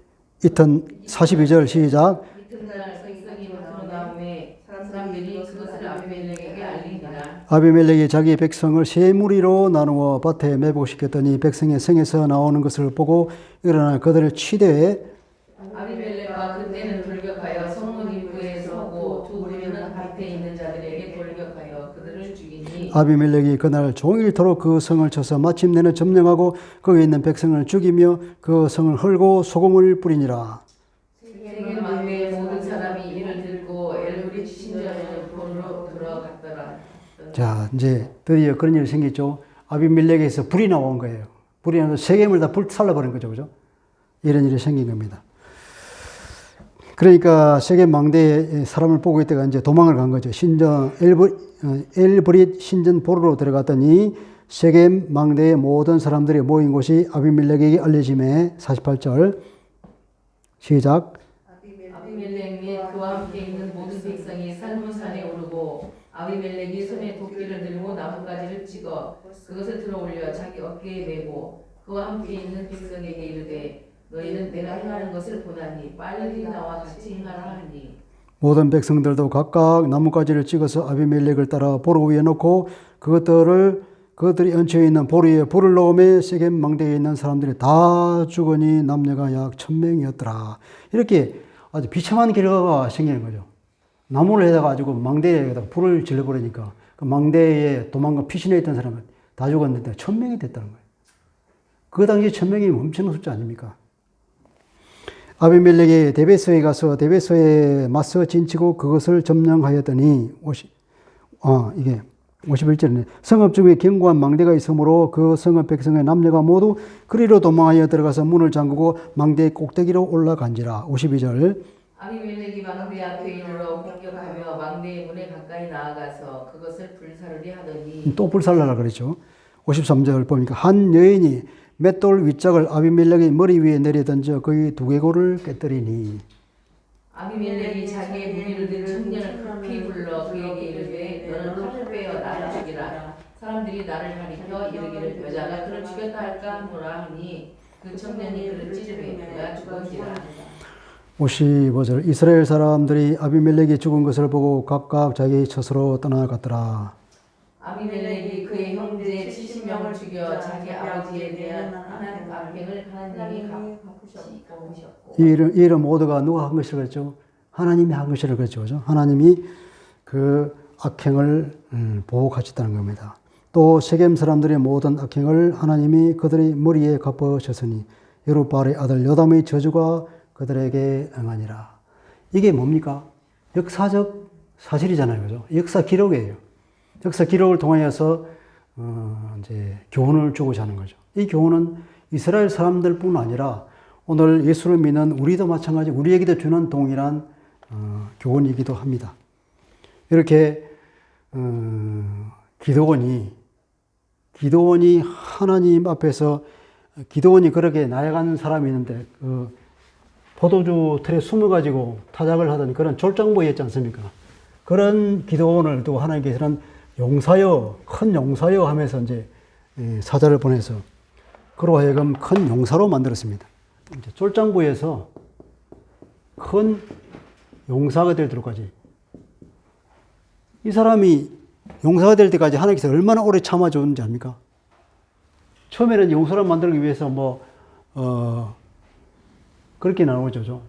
이튼 42절 시작 이튿날 백성이 들어 다음에 사람들이 그것을 아비멜렉에게 알리니라. 아비멜렉이 자기 백성을 세 무리로 나누어 밭에 매복시켰더니 백성의 성에서 나오는 것을 보고 일어나 그들을 치되 아비멜렉과 그때는 돌격하여 성문 입구에 서고 두 무리는 밭에 있는 자들에게 돌격하여 그들을 죽이니 아비멜렉이 그날 종일토록 그 성을 쳐서 마침내는 점령하고 거기 있는 백성을 죽이며 그 성을 헐고 소금을 뿌리니라. 세겜 망대의 모든 사람이 이를 듣고 엘브릿 신전으로 보러 들어갔더라. 자, 이제 드디어 그런 일이 생겼죠. 아비멜렉에서 불이 나온 거예요. 불이 나서 세겜을 다 불살라버린 거죠. 그죠? 이런 일이 생긴 겁니다. 그러니까 세겜 망대에 사람을 보고 있다가 이제 도망을 간 거죠. 엘브릿 신전 보러로 들어갔더니 세겜 망대의 모든 사람들이 모인 곳이 아비멜렉에게 알려짐에 48절 시작 아비멜렉 및 그와 함께 있는 모든 백성이 살문산에 오르고 아비멜렉이 손에 도끼를 들고 나뭇가지를 찍어 그것을 들어올려 자기 어깨에 메고 그와 함께 있는 백성에게 이르되 너희는 내가 행하는 것을 보다니 빨리 나와 같이 행하라 하니 모든 백성들도 각각 나뭇가지를 찍어서 아비멜렉을 따라 보로 위에 놓고 그것들이 얹혀 있는 보로 위에 불을 넣으며 세겜 망대에 있는 사람들이 다 죽으니 남녀가 약 1000명이었더라. 이렇게 아주 비참한 결과가 생기는 거죠. 나무를 해다 가지고 망대에다 불을 질러버리니까 그 망대에 도망가 피신해 있던 사람은 다 죽었는데 1000명이 됐다는 거예요. 그 당시 1000명이면 엄청난 숫자 아닙니까? 아비멜렉이 데베소에 가서 데베소에 맞서 진치고 그것을 점령하였더니 이게 51절이네. 성읍 중에 견고한 망대가 있으므로 그 성읍 백성의 남녀가 모두 그리로 도망하여 들어가서 문을 잠그고 망대의 꼭대기로 올라간지라. 52절 아비멜렉이 망대 앞에 이르러 공격하며 망대의 문에 가까이 나아가서 그것을 불사르리 하더니 또 불살라라 그랬죠. 53절 보니까 한 여인이 맷돌 윗짝을 아비멜렉의 머리 위에 내려던져 그의 두개골을 깨뜨리니 아비멜렉이 자기의 무기를 든 청년을 급히 불러 그에게 이르되 너는 칼을 빼어 나를 죽이라. 사람들이 나를 가리켜 이르기를 여자가 그를 죽였다 할까 하노라 하니 그 청년이 그를 찌르되 그가 죽었지라. 55절 이스라엘 사람들이 아비멜렉이 죽은 것을 보고 각각 자기 처소로 떠나갔더라. 아비멜렉이 그의 형제 70명을 죽여 자기 아버지에 대한 악행을 하나님이 갚으셨고 이 일은 모두가 누가 한 것이라고 그랬죠? 하나님이 한 것이라고 그랬죠. 그죠? 하나님이 그 악행을 보복하셨다는 겁니다. 또 세겜 사람들의 모든 악행을 하나님이 그들의 머리에 갚으셨으니 여룻바알의 아들 요담의 저주가 그들에게 응하니라. 이게 뭡니까? 역사적 사실이잖아요. 그죠? 역사 기록이에요. 역사 기록을 통하여서 이제 교훈을 주고자 하는 거죠. 이 교훈은 이스라엘 사람들뿐 아니라 오늘 예수를 믿는 우리도 마찬가지 우리에게도 주는 동일한 교훈이기도 합니다. 이렇게 기드온이 하나님 앞에서 기드온이 그렇게 나아가는 사람이 있는데 그 포도주 틀에 숨어가지고 타작을 하던 그런 졸장보였지 않습니까? 그런 기드온을 또 하나님께서는 용사여, 큰 용사여 하면서 이제 사자를 보내서 그로 하여금 큰 용사로 만들었습니다. 이제 쫄장부에서 큰 용사가 될 때까지 이 사람이 용사가 될 때까지 하나님께서 얼마나 오래 참아줬는지 압니까? 처음에는 용사를 만들기 위해서 그렇게 나오죠.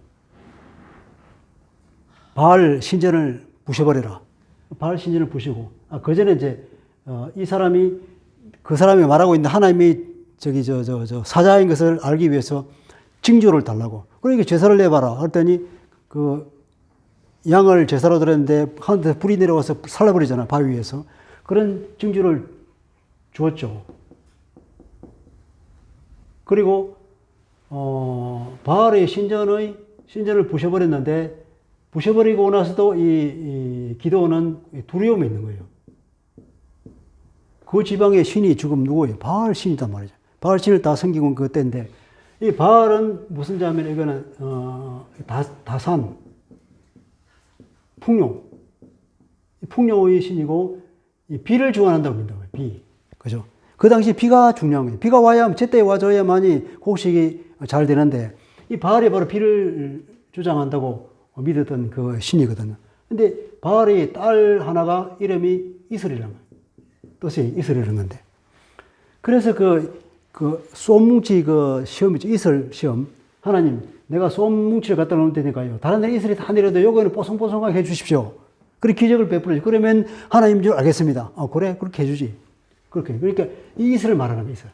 바알 신전을 부셔버려라. 바알 신전을 부시고, 그 전에 이제, 그 사람이 말하고 있는 하나님이 사자인 것을 알기 위해서 징조를 달라고. 그러니까 제사를 내봐라. 그랬더니 그 양을 제사로 드렸는데 하늘에서 불이 내려와서 살라버리잖아. 바위 위에서. 그런 징조를 주었죠. 그리고 바알의 신전을 부셔버렸는데 부셔버리고 나서도 이 기드온은 두려움이 있는 거예요. 그 지방의 신이 지금 누구예요? 바알 신이단 말이죠. 바알 신을 다 섬기고 그때인데 이 바알은 무슨 자면 이거는 다산 풍요의 신이고 이 비를 주관한다고 믿는다고 해요. 비. 그죠? 그 당시 비가 중요한 거예요. 비가 와야 제때 와줘야만이 곡식이 잘 되는데 이 바알이 바로 비를 주장한다고 믿었던 그 신이거든요. 근데 바알의 딸 하나가 이름이 이슬이라는 거예요. 뜻이 이슬이라는 건데. 그래서 그 쏨뭉치 그 시험이죠. 이슬 시험. 하나님, 내가 쏨뭉치를 갖다 놓을 테니까요. 다른 데 이슬이 다 내려도 요거는 뽀송뽀송하게 해주십시오. 그렇게 기적을 베풀어요. 그러면 하나님인 줄 알겠습니다. 그래, 그렇게 해주지. 그렇게. 그러니까 이 이슬을 말하는 거예요, 이슬.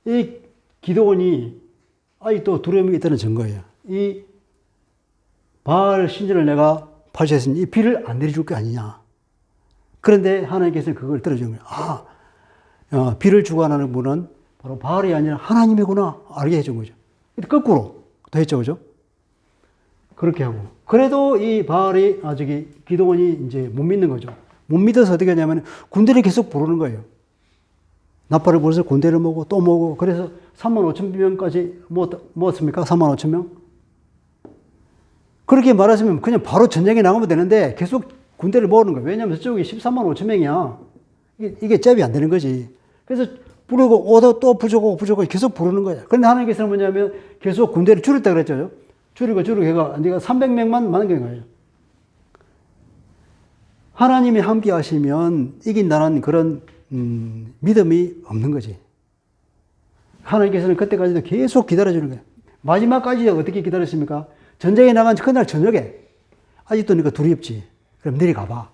이 기드온이 아직도 두려움이 있다는 증거예요. 이 바알 신전을 내가 파쇄했으니 이 비를 안 내려줄 게 아니냐. 그런데 하나님께서 그걸 들어준 거예요. 비를 주관하는 분은 바로 바알이 아니라 하나님이구나. 알게 해준 거죠. 거꾸로 더 했죠, 그죠? 그렇게 하고. 그래도 이 바알이, 기드온이 이제 못 믿는 거죠. 못 믿어서 어떻게 하냐면 군대를 계속 부르는 거예요. 나팔을 불어서 군대를 모으고 또 모으고 그래서 35,000명까지 모았습니까? 35,000명? 그렇게 말하시면 그냥 바로 전쟁에 나가면 되는데 계속 군대를 모으는 거예요. 왜냐하면 저쪽이 135,000명이야. 이게 잽이 안 되는 거지. 그래서 부르고 오도 또 부족하고 계속 부르는 거야. 그런데 하나님께서는 뭐냐면 계속 군대를 줄였다 그랬죠. 줄이고 해가 네가 300명만 많은 거예요. 하나님이 함께 하시면 이긴다는 그런 믿음이 없는 거지. 하나님께서는 그때까지도 계속 기다려주는 거예요. 마지막까지 어떻게 기다렸습니까? 전쟁에 나간 그날 저녁에 아직도 네가 두렵지. 그럼 내려가봐.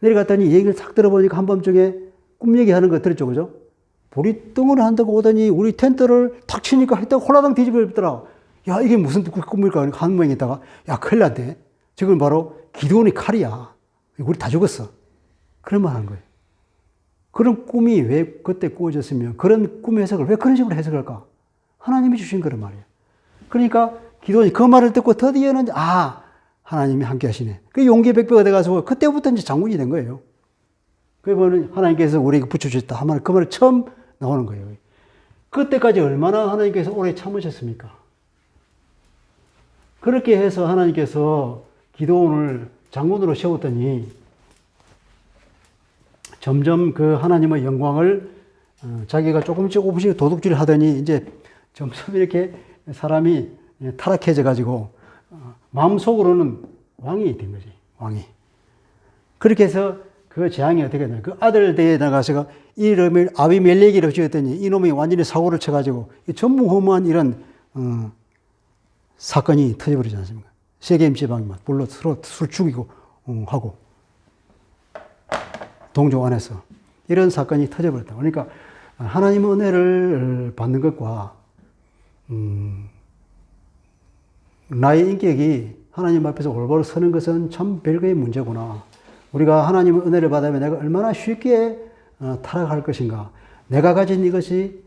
내려갔더니 얘기를 싹 들어보니까 한밤중에 꿈 얘기하는 거 들었죠, 그죠? 보리등을 한다고 오더니 우리 텐트를 탁 치니까 했다가 홀라당 뒤집어졌더라. 야, 이게 무슨 꿈일까? 한 모양이 있다가 야, 큰일 났네. 지금 바로 기드온의 칼이야. 우리 다 죽었어. 그런 말 하는 거예요. 그런 꿈이 왜 그때 꾸어졌으면 그런 꿈 해석을 왜 그런 식으로 해석할까? 하나님이 주신 거란 말이에요. 그러니까 기드온이 그 말을 듣고 드디어는 하나님이 함께 하시네. 그 용기 백배가 돼가지고 그때부터 이제 장군이 된 거예요. 그러면 하나님께서 우리에게 붙여주셨다 하면 그 말이 처음 나오는 거예요. 그때까지 얼마나 하나님께서 오래 참으셨습니까? 그렇게 해서 하나님께서 기드온을 장군으로 세웠더니 점점 그 하나님의 영광을 자기가 조금씩 도둑질 하더니 이제 점점 이렇게 사람이 타락해져 가지고 마음속으로는 왕이 된 거지. 왕이. 그렇게 해서 그 재앙이 어떻게 되냐. 그 아들 대에 나가서 이름을 아비멜렉이라고 지었더니 이놈이 완전히 사고를 쳐가지고 전무후무한 이런 사건이 터져버리지 않습니까? 세겜 지방이 막 불러 서로 술 죽이고 하고 동족 안에서 이런 사건이 터져버렸다. 그러니까 하나님의 은혜를 받는 것과 나의 인격이 하나님 앞에서 올바로 서는 것은 참 별거의 문제구나. 우리가 하나님의 은혜를 받으면 내가 얼마나 쉽게 타락할 것인가. 내가 가진 이것이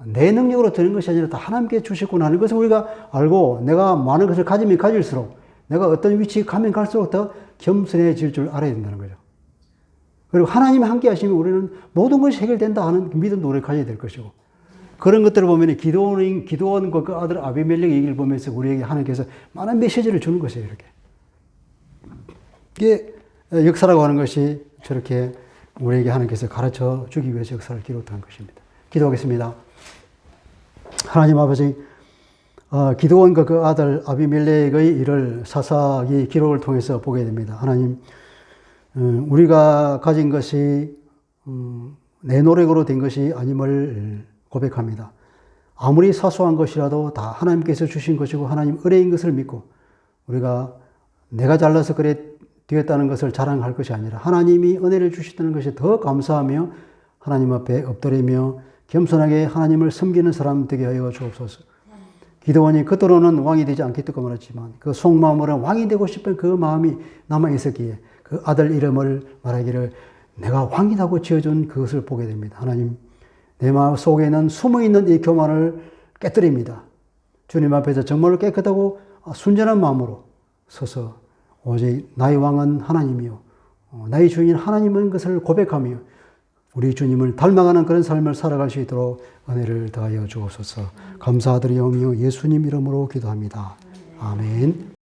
내 능력으로 되는 것이 아니라 다 하나님께 주셨구나 하는 것을 우리가 알고 내가 많은 것을 가지면 가질수록 내가 어떤 위치에 가면 갈수록 더 겸손해질 줄 알아야 된다는 거죠. 그리고 하나님이 함께 하시면 우리는 모든 것이 해결된다 하는 믿음도 우리가 가져야 될 것이고 그런 것들을 보면 기드온과 그 아들 아비멜렉의 얘기를 보면서 우리에게 하나님께서 많은 메시지를 주는 것이에요. 이렇게. 이게 역사라고 하는 것이 저렇게 우리에게 하나님께서 가르쳐 주기 위해서 역사를 기록한 것입니다. 기도하겠습니다. 하나님 아버지, 기드온과 그 아들 아비멜렉의 일을 사사기 기록을 통해서 보게 됩니다. 하나님, 우리가 가진 것이 내 노력으로 된 것이 아님을 고백합니다. 아무리 사소한 것이라도 다 하나님께서 주신 것이고 하나님 은혜인 것을 믿고 우리가 내가 잘나서 그래 되었다는 것을 자랑할 것이 아니라 하나님이 은혜를 주시다는 것이 더 감사하며 하나님 앞에 엎드리며 겸손하게 하나님을 섬기는 사람 되게 하여 주옵소서. 기드온이 겉으로는 왕이 되지 않겠다고 말했지만 그 속마음으로는 왕이 되고 싶은 그 마음이 남아 있었기에 그 아들 이름을 말하기를 내가 왕이라고 지어준 그것을 보게 됩니다. 하나님, 내 마음 속에는 숨어있는 이 교만을 깨뜨립니다. 주님 앞에서 정말로 깨끗하고 순전한 마음으로 서서 오직 나의 왕은 하나님이요 나의 주인 하나님인 것을 고백하며 우리 주님을 닮아가는 그런 삶을 살아갈 수 있도록 은혜를 더하여 주옵소서. 감사드리오며 예수님 이름으로 기도합니다. 아멘.